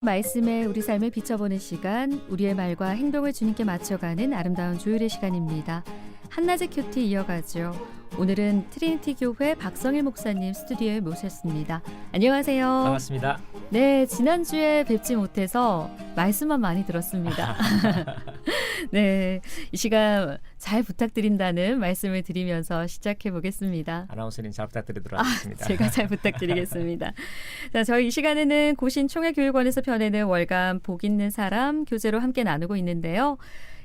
말씀에 우리 삶을 비춰보는 시간, 우리의 말과 행동을 주님께 맞춰가는 아름다운 조율의 시간입니다. 한낮의 큐티 이어가죠. 오늘은 트리니티 교회 박성일 목사님 스튜디오에 모셨습니다. 안녕하세요. 반갑습니다. 네, 지난주에 뵙지 못해서 말씀만 많이 들었습니다. 네, 이 시간 잘 부탁드린다는 말씀을 드리면서 시작해 보겠습니다. 아나운서님 잘 부탁드리도록 하겠습니다. 제가 잘 부탁드리겠습니다. 자, 저희 이 시간에는 고신 총회교육원에서 펴내는 월간 복 있는 사람 교재로 함께 나누고 있는데요.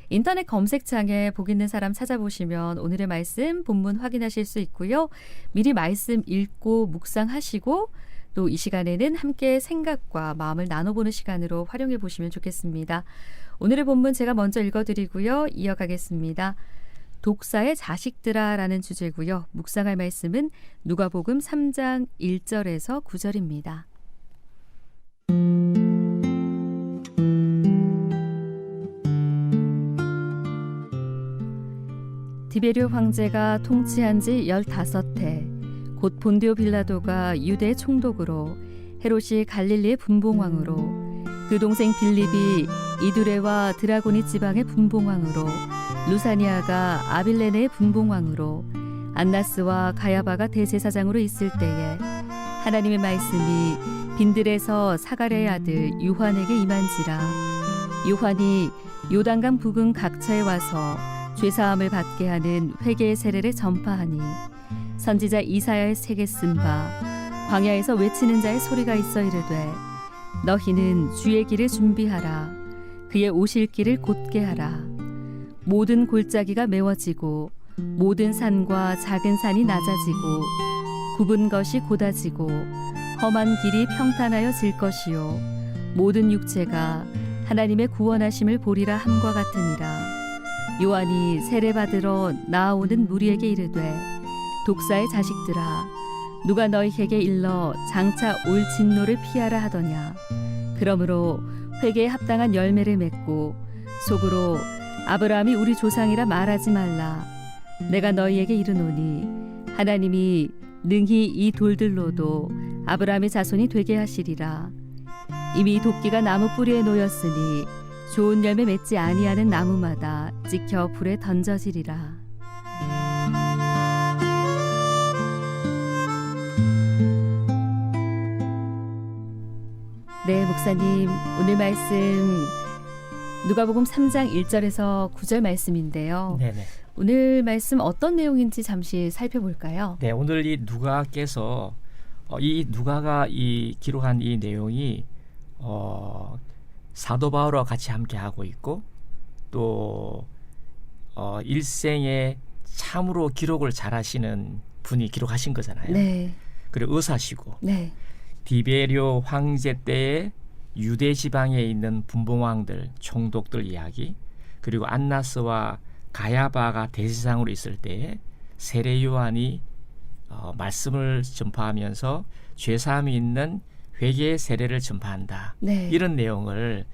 인터넷 검색창에 복 있는 사람 찾아보시면 오늘의 말씀 본문 확인하실 수 있고요. 미리 말씀 읽고 묵상하시고 또 이 시간에는 함께 생각과 마음을 나눠보는 시간으로 활용해 보시면 좋겠습니다. 오늘의 본문 제가 먼저 읽어드리고요. 이어가겠습니다. 독사의 자식들아 라는 주제고요. 묵상할 말씀은 누가복음 3장 1절에서 9절입니다. 디베rio 황제가 통치한 지 15해 곧 본디오 빌라도가 유대 총독으로 헤롯이 갈릴리의 분봉왕으로 그 동생 빌립이 이두레와 드라고니 지방의 분봉왕으로 루사니아가 아빌레네의 분봉왕으로 안나스와 가야바가 대제사장으로 있을 때에 하나님의 말씀이 빈들에서 사가랴의 아들 요한에게 임한지라. 요한이 요단강 부근 각처에 와서 죄사함을 받게 하는 회개의 세례를 전파하니 선지자 이사야의 책에 쓴 바 광야에서 외치는 자의 소리가 있어 이르되 너희는 주의 길을 준비하라. 그의 오실 길을 곧게 하라. 모든 골짜기가 메워지고 모든 산과 작은 산이 낮아지고 굽은 것이 곧아지고 험한 길이 평탄하여 질 것이요 모든 육체가 하나님의 구원하심을 보리라 함과 같으니라. 요한이 세례받으러 나아오는 무리에게 이르되 독사의 자식들아 누가 너희에게 일러 장차 올 진노를 피하라 하더냐. 그러므로 회개에 합당한 열매를 맺고 속으로 아브라함이 우리 조상이라 말하지 말라. 내가 너희에게 이르노니 하나님이 능히 이 돌들로도 아브라함의 자손이 되게 하시리라. 이미 도끼가 나무 뿌리에 놓였으니 좋은 열매 맺지 아니하는 나무마다 찍혀 불에 던져지리라. 네, 목사님, 오늘 말씀 누가복음 3장 1절에서 9절 말씀인데요. 네네. 오늘 말씀 어떤 내용인지 잠시 살펴볼까요? 네, 오늘 이 누가께서 이 누가가 이 기록한 이 내용이 사도 바울과 같이 함께 하고 있고 또 일생에 참으로 기록을 잘하시는 분이 기록하신 거잖아요. 네. 그리고 의사시고 네. 디베rio 황제 때의 유대 지방에 있는 분봉왕들, 총독들 이야기, 그리고 안나스와 가야바가 대제사장으로 있을 때에 세례 요한이 말씀을 전파하면서 죄사함이 있는 회개의 세례를 전파한다. 네. 이런 내용을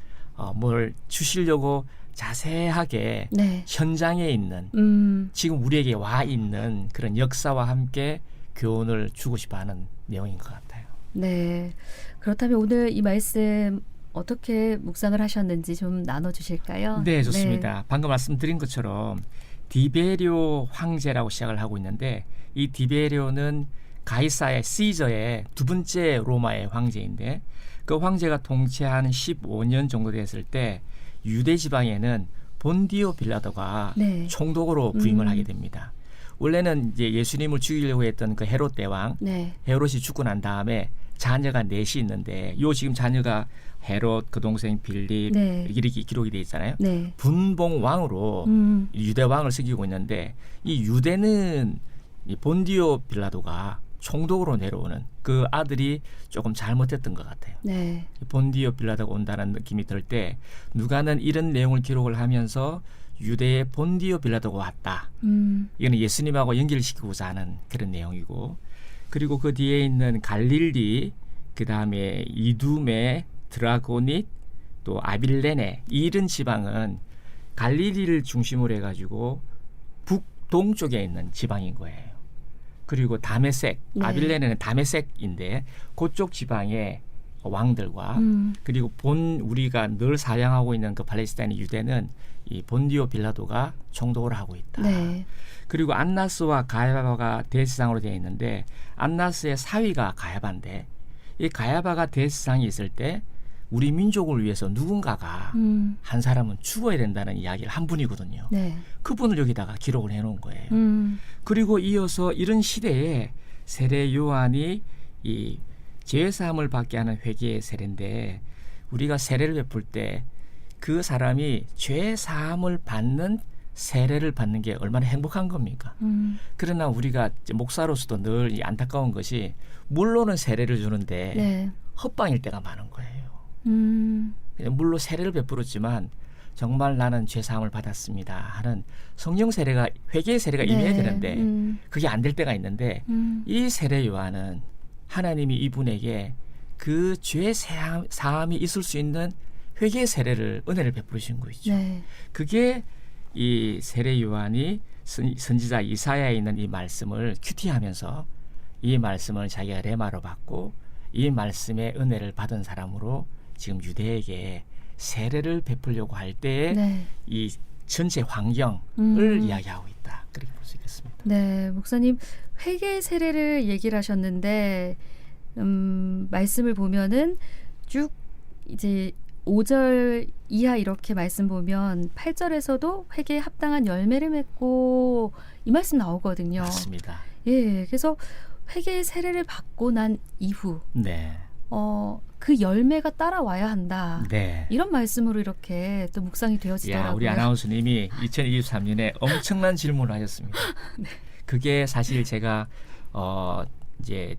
뭘 주시려고 자세하게 네. 현장에 있는 지금 우리에게 와 있는 그런 역사와 함께 교훈을 주고 싶어하는 내용인 것 같아요. 네. 그렇다면 오늘 이 말씀 어떻게 묵상을 하셨는지 좀 나눠주실까요? 네, 좋습니다. 방금 말씀드린 것처럼 디베rio 황제라고 시작을 하고 있는데 이 디베리오는 가이사의 시저의 두 번째 로마의 황제인데 그 황제가 통치한 15년 정도 됐을 때 유대 지방에는 본디오 빌라도가 네. 총독으로 부임을 하게 됩니다. 원래는 이제 예수님을 죽이려고 했던 그 헤롯 대왕, 네. 헤롯이 죽고 난 다음에 자녀가 넷이 있는데 요 지금 자녀가 헤롯, 그 동생 빌립 네. 이렇게 기록이 돼 있잖아요. 네. 분봉 왕으로 유대 왕을 섬기고 있는데 이 유대는 이 본디오 빌라도가 총독으로 내려오는 그 아들이 조금 잘못했던 것 같아요. 네. 본디오 빌라도가 온다는 느낌이 들 때 누가는 이런 내용을 기록을 하면서 유대의 본디오 빌라도가 왔다. 이거는 예수님하고 연결시키고자 하는 그런 내용이고 그리고 그 뒤에 있는 갈릴리 그 다음에 이두메 드라고닛 또 아빌레네 이런 지방은 갈릴리를 중심으로 해가지고 북동쪽에 있는 지방인 거예요. 그리고 다메섹, 네. 아빌레네는 다메섹인데 그쪽 지방에 왕들과 그리고 우리가 늘 사양하고 있는 그 팔레스타인 유대는 이 본디오 빌라도가 총독을 하고 있다. 네. 그리고 안나스와 가야바가 대제사장으로 되어 있는데 안나스의 사위가 가야바인데 이 가야바가 대제사장이 있을 때 우리 민족을 위해서 누군가가 한 사람은 죽어야 된다는 이야기를 한 분이거든요. 네. 그분을 여기다가 기록을 해놓은 거예요. 그리고 이어서 이런 시대에 세례 요한이 이 죄사함을 받게 하는 회개의 세례인데 우리가 세례를 베풀 때 그 사람이 죄사함을 받는 세례를 받는 게 얼마나 행복한 겁니까? 그러나 우리가 목사로서도 늘 이 안타까운 것이 물로는 세례를 주는데 네. 헛방일 때가 많은 거예요. 물로 세례를 베풀었지만 정말 나는 죄사함을 받았습니다 하는 성령 세례가 회개의 세례가 네. 임해야 되는데 그게 안 될 때가 있는데 이 세례 요한은 하나님이 이분에게 그 죄 사함이 있을 수 있는 회개의 세례를 은혜를 베푸신 거죠. 네. 그게 이 세례 요한이 선지자 이사야에 있는 이 말씀을 큐티하면서 이 말씀을 자기가 레마로 받고 이 말씀의 은혜를 받은 사람으로 지금 유대에게 세례를 베풀려고 할 때에 네. 이 전체 환경을 이야기하고 있다. 그렇게 볼 수 있겠습니다. 네, 목사님 회개 세례를 얘기를 하셨는데 말씀을 보면은 쭉 이제 5절 이하 이렇게 말씀 보면 8절에서도 회개에 합당한 열매를 맺고 이 말씀 나오거든요. 맞습니다. 예, 그래서 회개의 세례를 받고 난 이후 네. 그 열매가 따라와야 한다. 네. 이런 말씀으로 이렇게 또 묵상이 되어지더라고요. 우리 아나운서님이 2023년에 엄청난 질문을 하셨습니다. 네. 그게 사실 제가 이제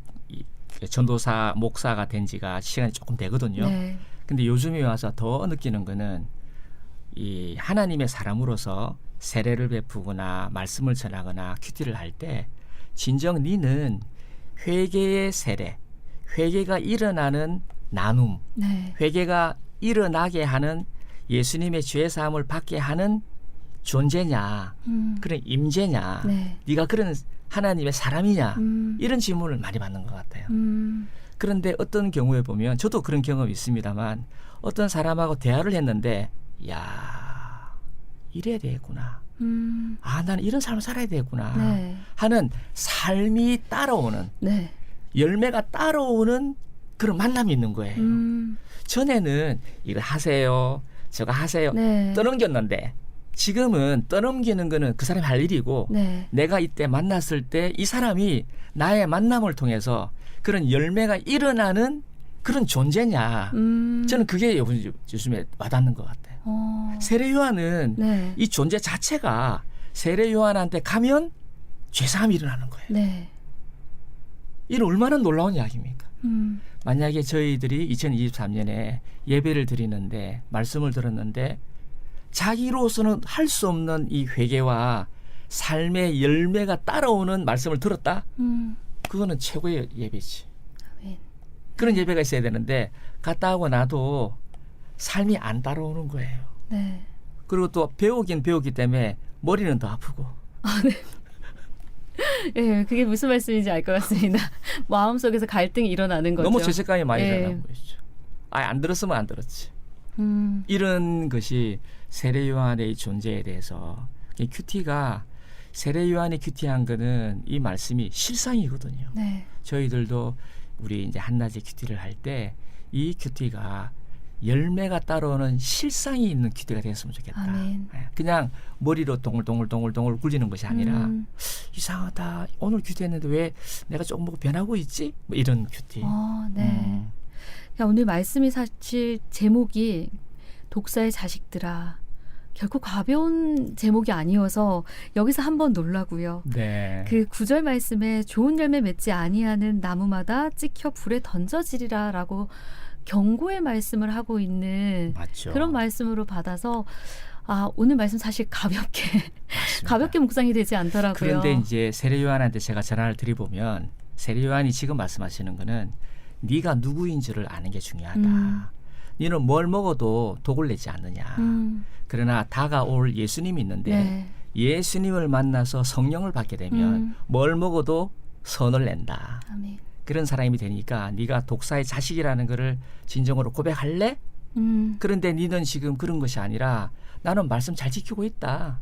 전도사 목사가 된 지가 시간이 조금 되거든요. 네. 근데 요즘에 와서 더 느끼는 거는 이 하나님의 사람으로서 세례를 베푸거나 말씀을 전하거나 큐티를 할 때 진정 니는 회개의 세례, 회개가 일어나는 나눔, 네. 회개가 일어나게 하는 예수님의 죄 사함을 받게 하는 존재냐, 그런 임재냐, 네. 네가 그런 하나님의 사람이냐 이런 질문을 많이 받는 것 같아요. 그런데 어떤 경우에 보면 저도 그런 경험이 있습니다만 어떤 사람하고 대화를 했는데 야 이래야 되겠구나. 나는 이런 삶을 살아야 되겠구나 네. 하는 삶이 따라오는 네. 열매가 따라오는 그런 만남이 있는 거예요. 전에는 이거 하세요 저거 하세요 네. 떠넘겼는데 지금은 떠넘기는 거는 그 사람이 할 일이고 네. 내가 이때 만났을 때 이 사람이 나의 만남을 통해서 그런 열매가 일어나는 그런 존재냐. 저는 그게 요즘에 와닿는 것 같아요. 세례 요한은 네. 이 존재 자체가 세례 요한한테 가면 죄사함이 일어나는 거예요. 네. 이는 얼마나 놀라운 이야기입니까? 만약에 저희들이 2023년에 예배를 드리는데 말씀을 들었는데 자기로서는 할 수 없는 이 회개와 삶의 열매가 따라오는 말씀을 들었다? 그거는 최고의 예배지. 아멘. 그런 예배가 있어야 되는데 갔다 하고 나도 삶이 안 따라오는 거예요. 네. 그리고 또 배우긴 배우기 때문에 머리는 더 아프고. 예, 그게 무슨 말씀인지 알 것 같습니다. 마음속에서 갈등이 일어나는 거죠. 너무 죄책감이 많이 예. 일어나는 것이죠. 안 들었으면 안 들었지. 이런 것이 세례 요한의 존재에 대해서 큐티가 세례 요한이 큐티한 거는 이 말씀이 실상이거든요. 네. 저희들도 우리 이제 한낮에 큐티를 할 때 이 큐티가 열매가 따라오는 실상이 있는 큐티가 됐으면 좋겠다. 아멘. 그냥 머리로 동글동글 굴리는 것이 아니라 이상하다. 오늘 큐티했는데 왜 내가 조금 뭐 변하고 있지? 뭐 이런 큐티. 네. 그러니까 오늘 말씀이 사실 제목이 독사의 자식들아. 결코 가벼운 제목이 아니어서 여기서 한번 놀라고요. 네. 그 9절 말씀에 좋은 열매 맺지 아니하는 나무마다 찍혀 불에 던져지리라라고 경고의 말씀을 하고 있는 맞죠. 그런 말씀으로 받아서 오늘 말씀 사실 가볍게 묵상이 되지 않더라고요. 그런데 이제 세례 요한한테 제가 전화를 드려보면 세례 요한이 지금 말씀하시는 거는 네가 누구인 줄을 아는 게 중요하다. 너는 뭘 먹어도 독을 내지 않느냐. 그러나 다가올 예수님이 있는데 네. 예수님을 만나서 성령을 받게 되면 뭘 먹어도 선을 낸다. 아멘. 그런 사람이 되니까 네가 독사의 자식이라는 거를 진정으로 고백할래? 그런데 니는 지금 그런 것이 아니라 나는 말씀 잘 지키고 있다.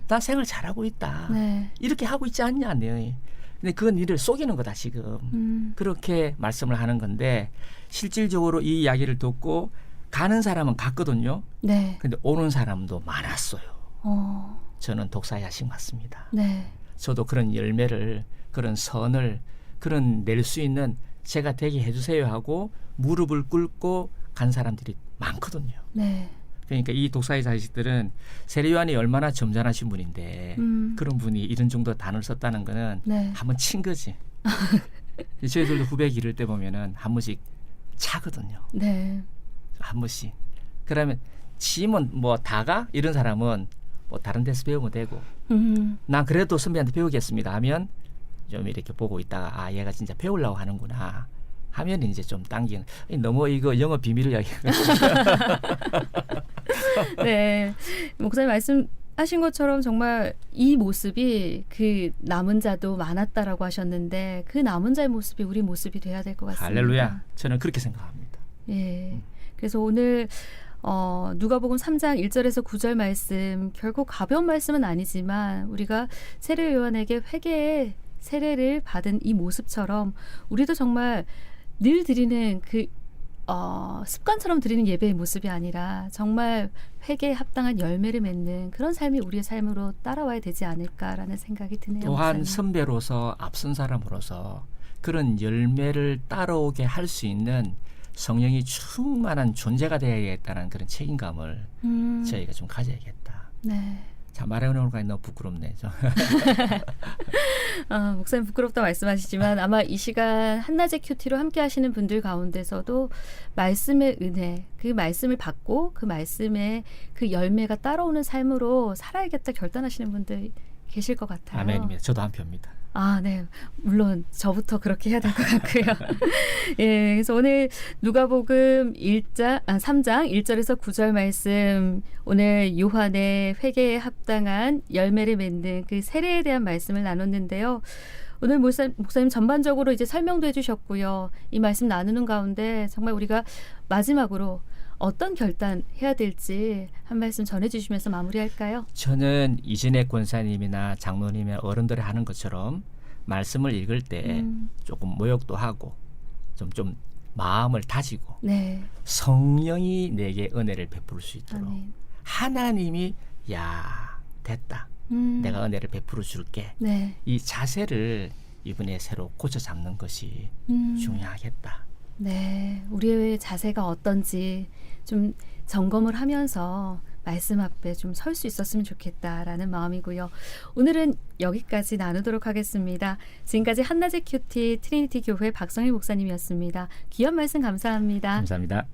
나 생활 잘하고 있다. 네. 이렇게 하고 있지 않냐. 네. 근데 그건 니를 속이는 거다 지금. 그렇게 말씀을 하는 건데 실질적으로 이 이야기를 듣고 가는 사람은 갔거든요. 네. 근데 오는 사람도 많았어요. 어. 저는 독사의 자식 맞습니다. 네. 저도 그런 열매를 그런 선을 그런 낼 수 있는 제가 되게 해주세요 하고 무릎을 꿇고 간 사람들이 많거든요. 네. 그러니까 이 독사의 자식들은 세례 요한이 얼마나 점잖으신 분인데 그런 분이 이런 정도 단어를 썼다는 거는 네. 한번 친 거지. 저희들도 후배 기를 때 보면은 한 번씩 차거든요. 네. 한 번씩. 그러면 지면 뭐 다가 이런 사람은 뭐 다른 데서 배우면 되고 난 그래도 선배한테 배우겠습니다 하면 좀 이렇게 보고 있다가 아 얘가 진짜 배우려고 하는구나 하면 이제 좀 당기는 너무 이거 영어 비밀을 이야기하는 네. 목사님 말씀하신 것처럼 정말 이 모습이 그 남은 자도 많았다라고 하셨는데 그 남은 자의 모습이 우리 모습이 돼야 될 것 같습니다. 할렐루야. 저는 그렇게 생각합니다. 예. 그래서 오늘 누가복음 3장 1절에서 9절 말씀 결국 가벼운 말씀은 아니지만 우리가 세례 요한에게 회개의 세례를 받은 이 모습처럼 우리도 정말 늘 드리는 그 습관처럼 드리는 예배의 모습이 아니라 정말 회개에 합당한 열매를 맺는 그런 삶이 우리의 삶으로 따라와야 되지 않을까라는 생각이 드네요. 또한 목사님. 선배로서 앞선 사람으로서 그런 열매를 따라오게 할 수 있는 성령이 충만한 존재가 되어야겠다는 그런 책임감을 저희가 좀 가져야겠다. 네. 자, 말해놓으니까 너무 부끄럽네. 목사님 부끄럽다 말씀하시지만 아마 이 시간 한낮의 큐티로 함께 하시는 분들 가운데서도 말씀의 은혜, 그 말씀을 받고 그 말씀의 그 열매가 따라오는 삶으로 살아야겠다 결단하시는 분들 계실 것 같아요. 아멘입니다. 저도 한 표입니다. 아, 네. 물론 저부터 그렇게 해야 될 것 같고요. 예, 그래서 오늘 누가복음 3장 1절에서 9절 말씀 오늘 요한의 회개에 합당한 열매를 맺는 그 세례에 대한 말씀을 나눴는데요. 오늘 목사님 전반적으로 이제 설명도 해주셨고요. 이 말씀 나누는 가운데 정말 우리가 마지막으로 어떤 결단해야 될지 한 말씀 전해주시면서 마무리할까요? 저는 이진혜 권사님이나 장로님의 어른들이 하는 것처럼 말씀을 읽을 때 조금 모욕도 하고 좀 마음을 다지고 네. 성령이 내게 은혜를 베풀 수 있도록 아멘. 하나님이 야 됐다. 내가 은혜를 베풀어 줄게. 네. 이 자세를 이번에 새로 고쳐 잡는 것이 중요하겠다. 네, 우리의 자세가 어떤지 좀 점검을 하면서 말씀 앞에 좀 설 수 있었으면 좋겠다라는 마음이고요. 오늘은 여기까지 나누도록 하겠습니다. 지금까지 한낮의 큐티 트리니티 교회 박성일 목사님이었습니다. 귀한 말씀 감사합니다. 감사합니다.